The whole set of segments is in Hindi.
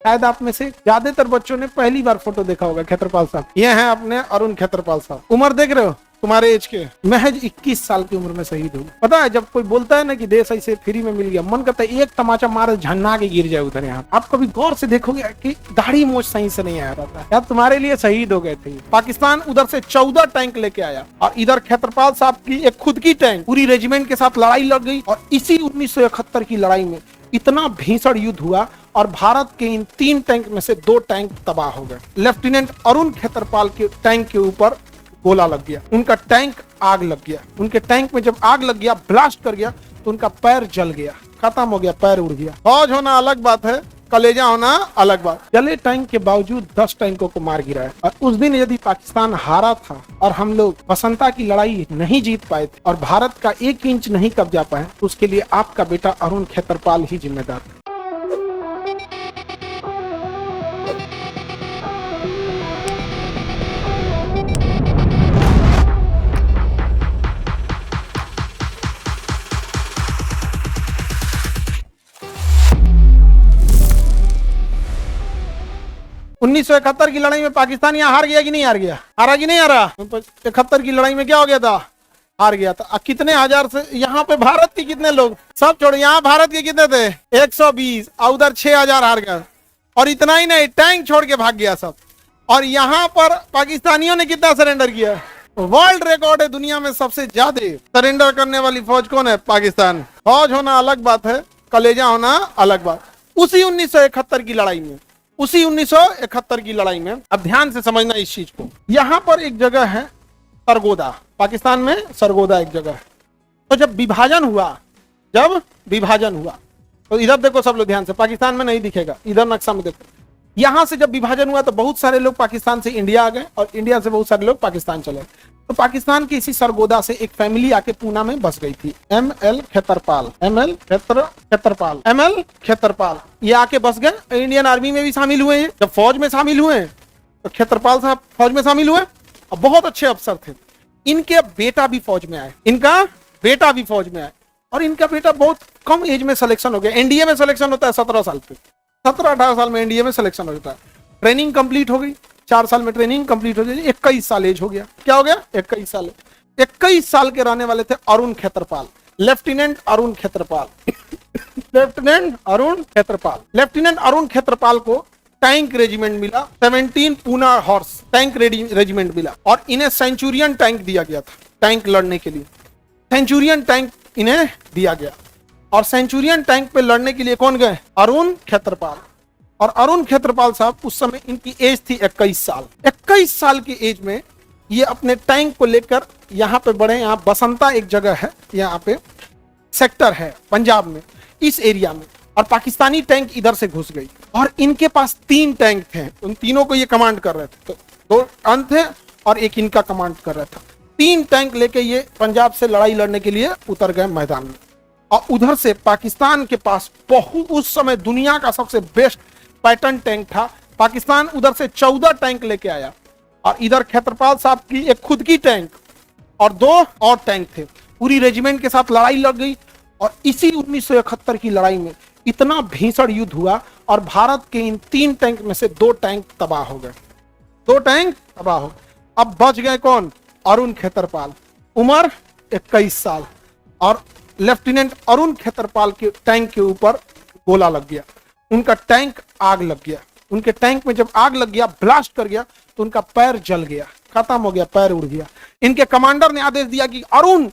शायद आप में से ज्यादातर बच्चों ने पहली बार फोटो देखा होगा खेत्रपाल साहब। ये हैं अपने अरुण खेत्रपाल साहब। उम्र देख रहे हो तुम्हारे एज के, महज 21 साल की उम्र में शहीद हुए। पता है जब कोई बोलता है ना कि देश ऐसे फ्री में मिल गया, मन करता है एक तमाचा मार झन्ना के गिर जाए उधर। यहाँ आप कभी गौर से देखोगे कि दाढ़ी मूंछ सही से नहीं आया रहता। यार तुम्हारे लिए शहीद हो गए थे। पाकिस्तान उधर से 14 टैंक लेके आया और इधर खेत्रपाल साहब की एक खुद की टैंक पूरी रेजिमेंट के साथ लड़ाई लड़ गई। और इसी 1971 की लड़ाई में इतना भीषण युद्ध हुआ और भारत के इन 3 टैंक में से 2 टैंक तबाह हो गए। लेफ्टिनेंट अरुण खेत्रपाल के टैंक के ऊपर गोला लग गया, उनका टैंक आग लग गया। उनके टैंक में जब आग लग गया, ब्लास्ट कर गया, तो उनका पैर जल गया, खत्म हो गया, पैर उड़ गया। फौज होना अलग बात है, कलेजा होना अलग बात। जले टैंक के बावजूद 10 टैंकों को मार गिराया। और उस दिन यदि पाकिस्तान हारा था और हम लोग बसंता की लड़ाई नहीं जीत पाए थे और भारत का 1 इंच नहीं कब्जा पाए, तो उसके लिए आपका बेटा अरुण खेत्रपाल ही जिम्मेदार था। उन्नीस सौ 71 की लड़ाई में पाकिस्तान यहाँ हार गया कि नहीं हार गया? हारा कि नहीं हारा? 71 की लड़ाई में क्या हो गया था? हार गया था। कितने हजार से यहाँ पे भारत के कितने लोग, सब छोड़ो, यहाँ भारत के कितने थे? 120 और उधर 6000 हार गया। और इतना ही नहीं, टैंक छोड़ के भाग गया सब। और यहाँ पर पाकिस्तानियों ने कितना सरेंडर किया? वर्ल्ड रिकॉर्ड है दुनिया में सबसे ज्यादा सरेंडर करने वाली फौज कौन है? पाकिस्तान। फौज होना अलग बात है, कलेजा होना अलग बात। उसी 1971 की लड़ाई में, उसी 1971 की लड़ाई में, अब ध्यान से समझना इस चीज को। यहां पर एक जगह है सरगोदा, पाकिस्तान में सरगोदा एक जगह है। तो जब विभाजन हुआ तो इधर देखो सब लोग ध्यान से, पाकिस्तान में नहीं दिखेगा, इधर नक्शा में देखो। यहां से जब विभाजन हुआ तो बहुत सारे लोग पाकिस्तान से इंडिया आ गए और इंडिया से बहुत सारे लोग पाकिस्तान चले। तो पाकिस्तान की इसी सरगोदा से एक फैमिली आके पूना में बस गई थी, एमएल खेत्रपाल। ये आके बस गए, इंडियन आर्मी में भी शामिल हुए हैं। जब फौज में शामिल हुए तो खेत्रपाल साहब फौज में शामिल हुए और बहुत अच्छे अफसर थे। इनके बेटा भी फौज में आए, और इनका बेटा बहुत कम एज में सिलेक्शन हो गया। एनडीए में सिलेक्शन होता है 17 साल पे, 17-18 साल में एनडीए में सिलेक्शन हो जाता है। ट्रेनिंग कंप्लीट हो गई, 4 साल में ट्रेनिंग कंप्लीट हो गई, 21 साल एज हो गया। क्या हो गया? 21 साल के रहने वाले थे अरुण खेत्रपाल, लेफ्टिनेंट अरुण खेत्रपाल को टैंक रेजिमेंट मिला, 17 पूना हॉर्स टैंक रेजिमेंट मिला। और इन्हें सेंचुरियन टैंक दिया गया था टैंक लड़ने के लिए। सेंचुरियन टैंक इन्हें दिया गया और सेंचुरियन टैंक पे लड़ने के लिए कौन गए? अरुण खेत्रपाल। और अरुण खेत्रपाल साहब उस समय इनकी एज थी 21 साल। 21 साल की एज में ये अपने टैंक को लेकर यहाँ पे बढ़े। यहाँ बसंता एक जगह है, यहाँ पे सेक्टर है पंजाब में, इस एरिया में। और पाकिस्तानी टैंक इधर से घुस गई और इनके पास 3 टैंक थे। उन तीनों को ये कमांड कर रहे थे, तो 2 अंत थे और एक इनका कमांड कर रहा था। 3 टैंक लेके ये पंजाब से लड़ाई लड़ने के लिए उतर गए मैदान में। और उधर से पाकिस्तान के पास बहुत, उस समय दुनिया का सबसे बेस्ट पैटर्न टैंक था। पाकिस्तान उधर से 14 टैंक लेके आया और इधर खेत्रपाल साहब की एक खुद की टैंक और 2 और टैंक थे। पूरी रेजिमेंट के साथ लड़ाई लड़ गई और इसी 1971 की लड़ाई में इतना भीषण युद्ध हुआ और भारत के इन 3 टैंक में से 2 टैंक तबाह हो गए। 2 टैंक तबाह हो। अब बच गए कौन? अरुण खेत्रपाल, उम्र 21 साल। और लेफ्टिनेंट अरुण खेत्रपाल के टैंक के ऊपर गोला लग गया, उनका टैंक आग लग गया। उनके टैंक में जब आग लग गया, ब्लास्ट कर गया, तो उनका पैर जल गया, खत्म हो गया, पैर उड़ गया। इनके कमांडर ने आदेश दिया कि अरुण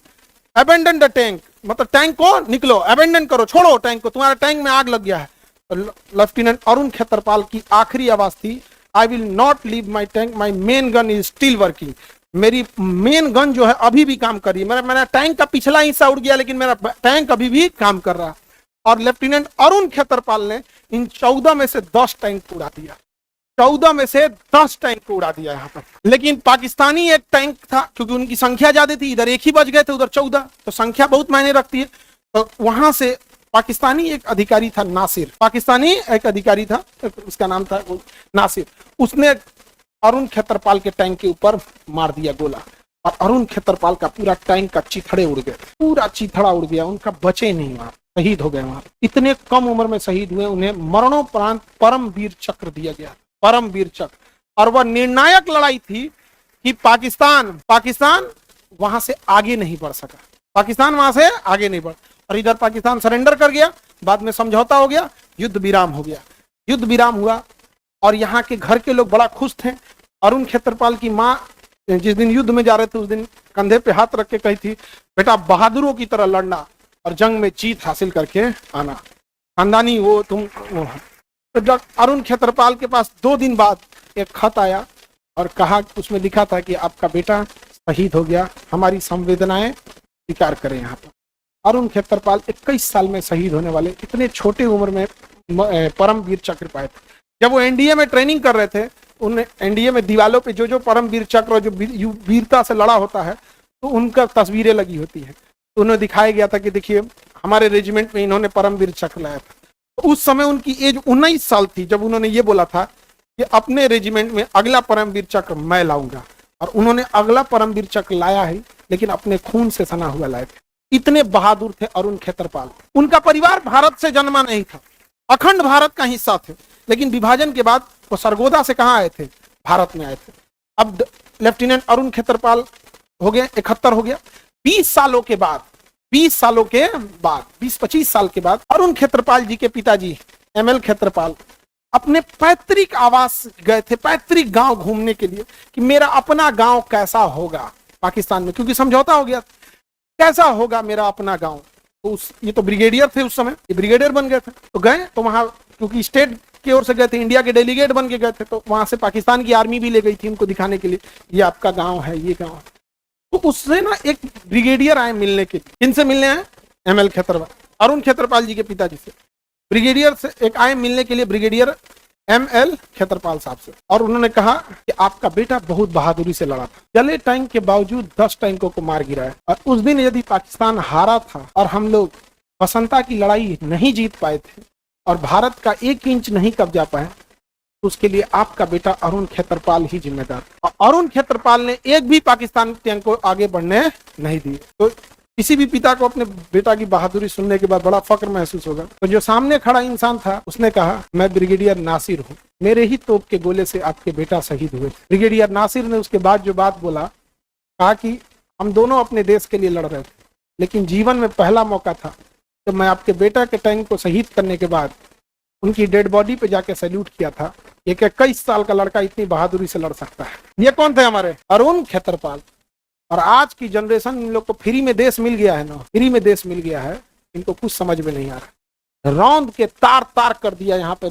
अबेंडन द टैंक, मतलब टैंक को निकलो, अबेंडन करो, छोड़ो टैंक को, तुम्हारे टैंक में आग लग गया है। तो लेफ्टिनेंट अरुण खेत्रपाल की आखिरी आवाज थी, I will not leave my tank, my main gun is still working. मेरी मेन गन जो है अभी भी काम कर रही है। मेरा टैंक का पिछला हिस्सा उड़ गया लेकिन मेरा टैंक अभी भी काम कर रहा है। और लेफ्टिनेंट अरुण खेत्रपाल ने इन 14 में से 10 टैंक को उड़ा दिया, 14 में से 10 टैंक को उड़ा दिया यहाँ पर। लेकिन पाकिस्तानी एक टैंक था, क्योंकि उनकी संख्या ज्यादा थी, इधर एक ही बच गए थे, उधर 14, तो संख्या बहुत मायने रखती है। तो वहां से पाकिस्तानी एक अधिकारी था नासिर, उसका नाम था नासिर। उसने अरुण खेत्रपाल के टैंक के ऊपर मार दिया गोला और अरुण खेत्रपाल का पूरा टैंक का चिथड़े उड़ गए, पूरा चिथड़ा उड़ गया, उनका बचे नहीं वहां। शहीद हो गए वहां। इतने कम उम्र में शहीद हुए, उन्हें मरणोपरांत परम वीर चक्र दिया गया, परम वीर चक्र। और वह निर्णायक लड़ाई थी कि पाकिस्तान वहां से आगे नहीं बढ़ सका, पाकिस्तान वहां से आगे नहीं बढ़, और इधर पाकिस्तान सरेंडर कर गया, बाद में समझौता हो गया, युद्ध विराम हो गया, युद्ध विराम हुआ। और यहाँ के घर के लोग बड़ा खुश थे। अरुण खेत्रपाल की माँ जिस दिन युद्ध में जा रहे थे उस दिन कंधे पे हाथ रख के कही थी, बेटा बहादुरों की तरह लड़ना और जंग में जीत हासिल करके आना, खानदानी वो तुम वो। तो जब अरुण खेत्रपाल के पास 2 दिन बाद एक खत आया और कहा, उसमें लिखा था कि आपका बेटा शहीद हो गया, हमारी संवेदनाएं स्वीकार करें। यहाँ पर अरुण खेत्रपाल 21 साल में शहीद होने वाले, इतने छोटे उम्र में परम वीर चक्र पाए थे। जब वो एनडीए में ट्रेनिंग कर रहे थे, उन एनडीए में दीवालों पे जो परम वीर चक्र जो वीरता से लड़ा होता है तो उनका तस्वीरें लगी होती है, तो उन्हें दिखाया गया था कि देखिए हमारे रेजिमेंट में इन्होंने परम वीर चक्र लाया था। तो उस समय उनकी एज 19 साल थी जब उन्होंने ये बोला था कि अपने रेजिमेंट में अगला परम वीर चक्र मैं लाऊंगा, और उन्होंने अगला परम वीर चक्र लाया है, लेकिन अपने खून से सना हुआ लाए थे। इतने बहादुर थे अरुण खेत्रपाल। उनका परिवार भारत से जन्मा नहीं था, अखंड भारत का हिस्सा थे, लेकिन विभाजन के बाद वो सरगोदा से कहाँ आए थे, भारत में आए थे। अब लेफ्टिनेंट अरुण खेत्रपाल हो गए, 71 हो गया। 20 सालों के बाद 20-25 साल के बाद अरुण खेत्रपाल जी के पिताजी एमएल खेत्रपाल अपने पैतृक आवास गए थे, पैतृक गांव घूमने के लिए, कि मेरा अपना गांव कैसा होगा पाकिस्तान में, क्योंकि समझौता हो गया, कैसा होगा मेरा अपना गांव। तो ये तो ब्रिगेडियर थे उस समय, ये ब्रिगेडियर बन गए थे, तो गए तो वहां, क्योंकि स्टेट की ओर से गए थे, इंडिया के डेलीगेट बन के गए थे, तो वहां से पाकिस्तान की आर्मी भी ले गई थी उनको दिखाने के लिए, ये आपका गांव है, ये गांव है। तो उससे ना एक ब्रिगेडियर आए मिलने के लिए, किनसे मिलने आए, एमएल खेत्रपाल, अरुण खेत्रपाल जी के पिताजी से। ब्रिगेडियर से एक आए मिलने के लिए, ब्रिगेडियर एमएल खेत्रपाल साहब से, और उन्होंने कहा कि आपका बेटा बहुत बहादुरी से लड़ा था, जले टैंक के बावजूद 10 टैंकों को मार गिराया, और उस दिन यदि पाकिस्तान हारा था और हम लोग बसंता की लड़ाई नहीं जीत पाए थे और भारत का 1 इंच नहीं कब्जा पाए, उसके लिए आपका बेटा अरुण खेत्रपाल ही जिम्मेदार। और अरुण खेत्रपाल ने एक भी पाकिस्तान टैंक को आगे बढ़ने नहीं दिए। तो किसी भी पिता को अपने बेटा की बहादुरी सुनने के बाद बड़ा फक्र महसूस होगा। तो जो सामने खड़ा इंसान था उसने कहा, मैं ब्रिगेडियर नासिर हूँ, मेरे ही तोप के गोले से आपके बेटा शहीद हुए। ब्रिगेडियर नासिर ने उसके बाद जो बात बोला, कहा कि हम दोनों अपने देश के लिए लड़ रहे थे, लेकिन जीवन में पहला मौका था तो मैं आपके बेटा के टैंक को शहीद करने के बाद उनकी डेड बॉडी पे जाके सैल्यूट किया था। एक 21 साल का लड़का इतनी बहादुरी से लड़ सकता है। ये कौन थे हमारे अरुण खेत्रपाल। और आज की जनरेशन, इन लोग को फ्री में देश मिल गया है ना, फ्री में देश मिल गया है, इनको कुछ समझ में नहीं आ रहा। रौंद के तार तार कर दिया यहाँ पे,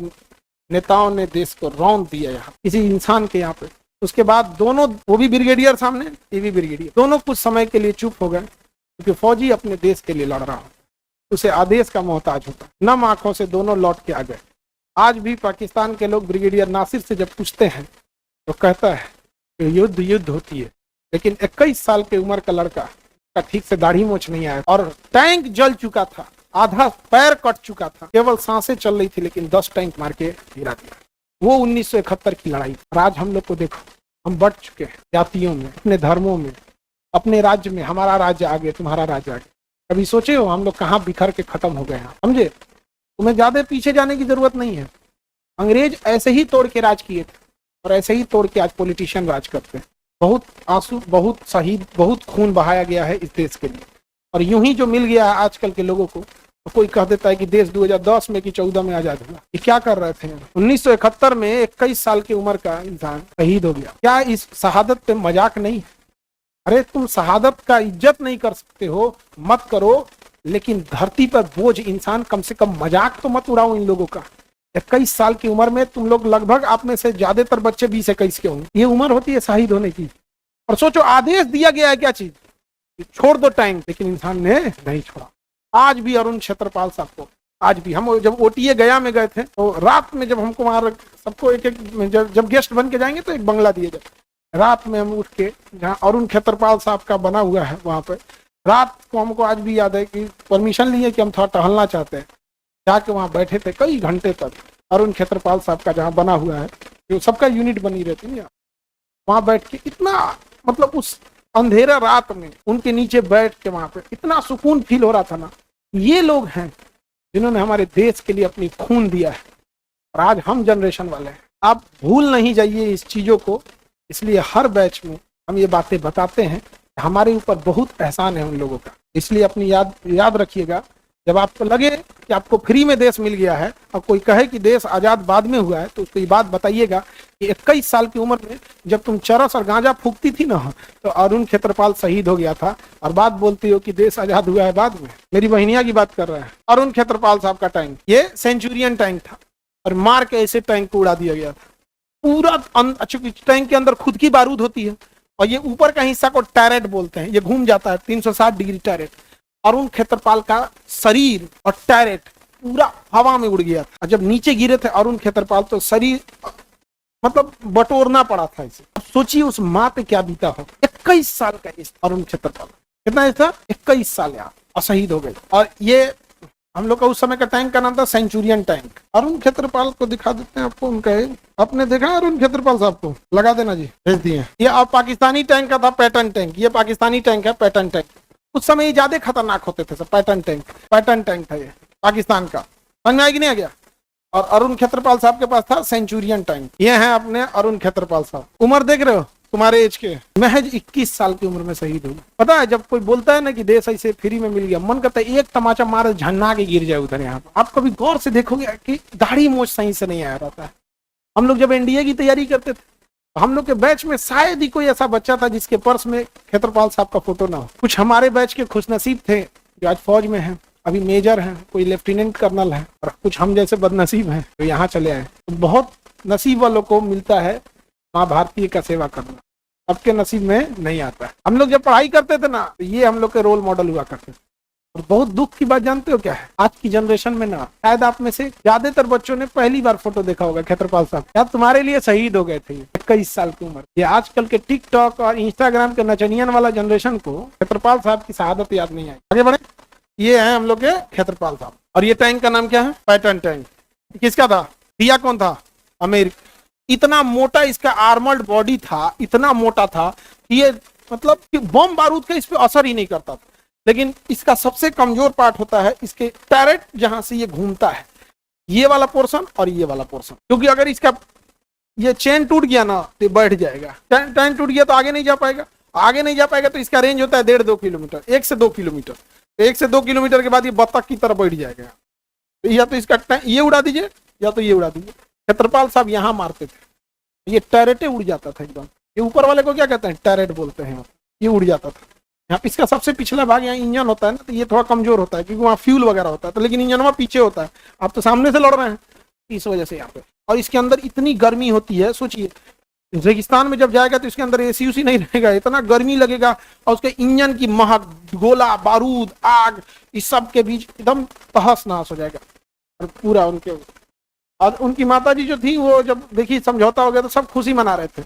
नेताओं ने देश को रौंद दिया यहाँ किसी इंसान के यहाँ पे। उसके बाद दोनों, वो भी ब्रिगेडियर सामने, ये भी ब्रिगेडियर, दोनों कुछ समय के लिए चुप हो गए, क्योंकि फौजी अपने देश के लिए लड़ रहा हो, उसे आदेश का मोहताज होता। नम आंखों से दोनों लौट के आ गए। आज भी पाकिस्तान के लोग ब्रिगेडियर नासिर से जब पूछते हैं तो कहता है कि युद्ध होती है, लेकिन 21 साल की उम्र का लड़का का ठीक से दाढ़ी मोछ नहीं आया, और टैंक जल चुका था, आधा पैर कट चुका था, केवल सांसें चल रही थी, लेकिन 10 टैंक मार के गिरा दिया। वो 1971 की लड़ाई। और आज हम लोग को देखो, हम बढ़ चुके हैं जातियों में, अपने धर्मों में, अपने राज्य में। हमारा राज्य आगे, तुम्हारा राज्य आगे। कभी सोचे हो हम लोग कहाँ बिखर के खत्म हो गए हैं? समझे, तुम्हें ज्यादा पीछे जाने की जरूरत नहीं है। अंग्रेज ऐसे ही तोड़ के राज किए थे और ऐसे ही तोड़ के आज पॉलिटिशियन राज करते हैं। बहुत आंसू, बहुत शहीद, बहुत खून बहाया गया है इस देश के लिए, और यूं ही जो मिल गया है आजकल के लोगों को, तो कोई कह देता है कि देश 2010 में कि 14 में आजाद हुआ। ये क्या कर रहे थे? 1971 में 21 साल की उम्र का इंसान शहीद हो गया। क्या इस शहादत पे मजाक नहीं है? अरे तुम शहादत का इज्जत नहीं कर सकते हो, मत करो, लेकिन धरती पर बोझ इंसान, कम से कम मजाक तो मत उड़ाओ इन लोगों का। 21 साल की उम्र में तुम लोग, लगभग आप में से ज्यादातर बच्चे 20-21 के होंगे, ये उम्र होती है शहीद होने की। और सोचो, आदेश दिया गया है क्या चीज, छोड़ दो टैंक, लेकिन इंसान ने नहीं छोड़ा। आज भी अरुण खेत्रपाल साहब को, आज भी, हम जब ओटीए गया में गए थे तो रात में जब हमको वहां सबको एक जब गेस्ट बन के जाएंगे तो एक बंगला दिए जाए, रात में हम उठ के, जहाँ अरुण खेत्रपाल साहब का बना हुआ है वहां पे, रात को हमको आज भी याद है कि परमिशन लिए कि हम थोड़ा टहलना चाहते हैं, जाके वहां बैठे थे कई घंटे तक। अरुण खेत्रपाल साहब का जहाँ बना हुआ है, जो सबका यूनिट बनी रहती है, वहां बैठ के इतना, मतलब उस अंधेरा रात में उनके नीचे बैठ के वहां पे इतना सुकून फील हो रहा था ना। ये लोग हैं जिन्होंने हमारे देश के लिए अपनी खून दिया है, और आज हम जनरेशन वाले हैं। आप भूल नहीं जाइए इस चीजों को, इसलिए हर बैच में हम ये बातें बताते हैं। हमारे ऊपर बहुत एहसान है उन लोगों का, इसलिए अपनी याद रखिएगा। जब आपको लगे कि आपको फ्री में देश मिल गया है और कोई कहे कि देश आजाद बाद में हुआ है, तो उसको ये बात बताइएगा कि 21 साल की उम्र में जब तुम चरस और गांजा फूकती थी ना, तो अरुण खेत्रपाल शहीद हो गया था, और बात बोलती हो कि देश आजाद हुआ है बाद में। मेरी बहनिया की बात कर रहा है। अरुण खेत्रपाल साहब का टैंक, ये सेंचुरियन टैंक था, और मार के ऐसे टैंक को उड़ा दिया गया था पूरा। टैंक के अंदर खुद की बारूद होती है, और ये ऊपर का हिस्सा को टैरेट बोलते हैं, ये घूम जाता है 360 डिग्री टैरेट। अरुण खेत्रपाल का शरीर और टैरेट पूरा हवा में उड़ गया था। जब नीचे गिरे थे अरुण खेत्रपाल, तो शरीर मतलब बटोरना पड़ा था इसे। अब सोचिए उस माँ पे क्या बीता हो। 21 साल का अरुण खेत्रपाल, कितना था, 21 साल यार, और शहीद हो गए। और ये हम लोग का उस समय का टैंक का नाम था सेंचुरियन टैंक। अरुण खेत्रपाल को दिखा देते हैं आपको, उनका आपने देखा अरुण खेत्रपाल साहब को, लगा देना जी, भेज दिए। ये अब पाकिस्तानी टैंक का था, पैटर्न टैंक। ये पाकिस्तानी टैंक है, पैटर्न टैंक। उस समय ये ज्यादा खतरनाक होते थे सब। पैटर्न टैंक था ये पाकिस्तान का, समझ में आएगी नहीं आ गया। और अरुण खेत्रपाल साहब के पास था सेंचुरियन टैंक। ये हैं अपने अरुण खेत्रपाल साहब। उम्र देख रहे हो, तुम्हारे एज के, महज 21 साल की उम्र में शहीद हुए। पता है, जब कोई बोलता है ना कि देश ऐसे फ्री में मिल गया, मन करता है एक तमाचा मार झन्ना के गिर जाए उधर। यहाँ आप कभी गौर से देखोगे कि दाढ़ी मोछ सही से नहीं आया रहता है। हम लोग जब एनडीए की तैयारी करते थे, हम लोग के बैच में शायद ही कोई ऐसा बच्चा था जिसके पर्स में खेत्रपाल साहब का फोटो ना हो। कुछ हमारे बैच के खुशनसीब थे जो आज फौज में हैं, अभी मेजर हैं, कोई लेफ्टिनेंट कर्नल है, और कुछ हम जैसे बदनसीब हैं तो यहाँ चले आए। तो बहुत नसीब वालों को मिलता है माँ भारतीय का सेवा करना, सबके नसीब में नहीं आता है। हम लोग जब पढ़ाई करते थे ना, तो ये हम लोग के रोल मॉडल हुआ करते थे। और बहुत दुख की बात जानते हो क्या है, आज की जनरेशन में ना, शायद आप में से ज्यादातर बच्चों ने पहली बार फोटो देखा होगा खेत्रपाल साहब। यार तुम्हारे लिए शहीद हो गए थे 21 साल की उम्र। ये आजकल के टिकटॉक और इंस्टाग्राम के नचनियन वाला जनरेशन को खेत्रपाल साहब की शहादत याद नहीं आई। आगे बढ़े, ये है हम लोग के खेत्रपाल साहब। और ये टैंक का नाम क्या है, पैटर्न टैंक। किसका था, दिया कौन था, अमेरिका। इतना मोटा इसका आर्मर्ड बॉडी था, इतना मोटा था कि ये मतलब कि बम बारूद का इस पे असर ही नहीं करता था। लेकिन इसका सबसे कमजोर पार्ट होता है इसके टैरेट, जहां से ये घूमता है, ये वाला पोर्शन और ये वाला पोर्शन। क्योंकि अगर इसका ये चेन टूट गया ना तो बैठ जाएगा। चेन टूट गया तो आगे नहीं जा पाएगा, आगे नहीं जा पाएगा तो इसका रेंज होता है 1.5-2 किलोमीटर, 1 से 2 किलोमीटर। तो 1 से 2 किलोमीटर के बाद ये बत्तख की तरह बैठ जाएगा। तो या तो इसका ये उड़ा दीजिए या तो ये उड़ा दीजिए। खेत्रपाल साहब यहाँ मारते थे, ये टैरेटे उड़ जाता था एकदम। ये ऊपर वाले को क्या कहते हैं, टैरेट बोलते हैं। ये उड़ जाता था। यहाँ पे इसका सबसे पिछला भाग, यहाँ इंजन होता है ना, तो ये थोड़ा कमजोर होता है क्योंकि वहाँ फ्यूल वगैरह होता है। तो लेकिन इंजन वहाँ पीछे होता है, आप तो सामने से लड़ रहे हैं, इस वजह से यहाँ पे। और इसके अंदर इतनी गर्मी होती है, सोचिए रेगिस्तान में जब जाएगा तो इसके अंदर एसी उसी नहीं रहेगा, इतना गर्मी लगेगा। और उसके इंजन की महक, गोला बारूद, आग, इस सब के बीच एकदम तहस नहस हो जाएगा। और पूरा और उनकी माता जी जो थी, वो जब देखी समझौता हो गया तो सब खुशी मना रहे थे।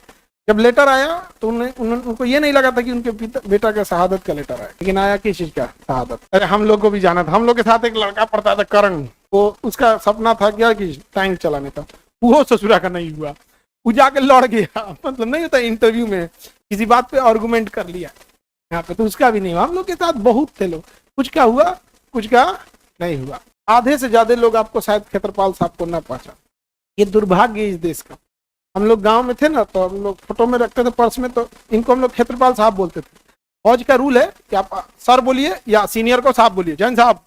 जब लेटर आया तो उनको ये नहीं लगा था कि उनके बेटा का शहादत का लेटर आया, लेकिन आया किस चीज का, शहादत। अरे हम लोग को भी जाना था। हम लोग के साथ एक लड़का पढ़ता था करण, वो उसका सपना था क्या कि टैंक चलाने का, वो ससुरा का नहीं हुआ। वो जाके लड़ गया, मतलब नहीं होता इंटरव्यू में किसी बात पे आर्गुमेंट कर लिया यहाँ पे, तो उसका भी नहीं हुआ। हम लोग के साथ बहुत थे लोग, कुछ का हुआ कुछ का नहीं हुआ। आधे से ज्यादा लोग आपको शायद खेत्रपाल साहब को ना पहचान। ये दुर्भाग्य इस देश का। हम लोग गांव में थे ना, तो हम लोग फोटो में रखते थे पर्स में, तो इनको हम लोग खेत्रपाल साहब बोलते थे। फौज का रूल है कि आप सर बोलिए या सीनियर को साहब बोलिए, जैन साहब,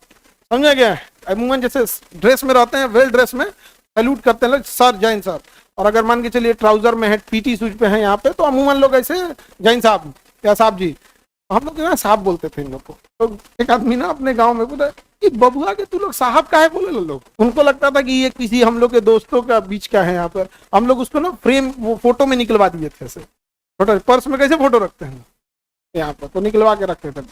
समझे गया। अमूमन जैसे ड्रेस में रहते हैं, वेल ड्रेस में सैल्यूट करते हैं लोग, सर जैन सर। और अगर मान के चलिए ट्राउजर में है, पीटी शूज पे है यहाँ पे, तो अमूमन लोग ऐसे जैन साहब या साहब जी, हम लोग यहाँ साहब बोलते थे इन लोग को। तो एक आदमी ना अपने गाँव में बोला कि बबुआ के तू लोग साहब का है बोले लोग। उनको लगता था कि ये किसी हम लोग के दोस्तों का बीच का है। यहाँ पर हम लोग उसको ना फ्रेम वो फोटो में निकलवा दिए थे, ऐसे फोटो पर्स में कैसे फोटो रखते हैं यहाँ पर, तो निकलवा के रखते थे।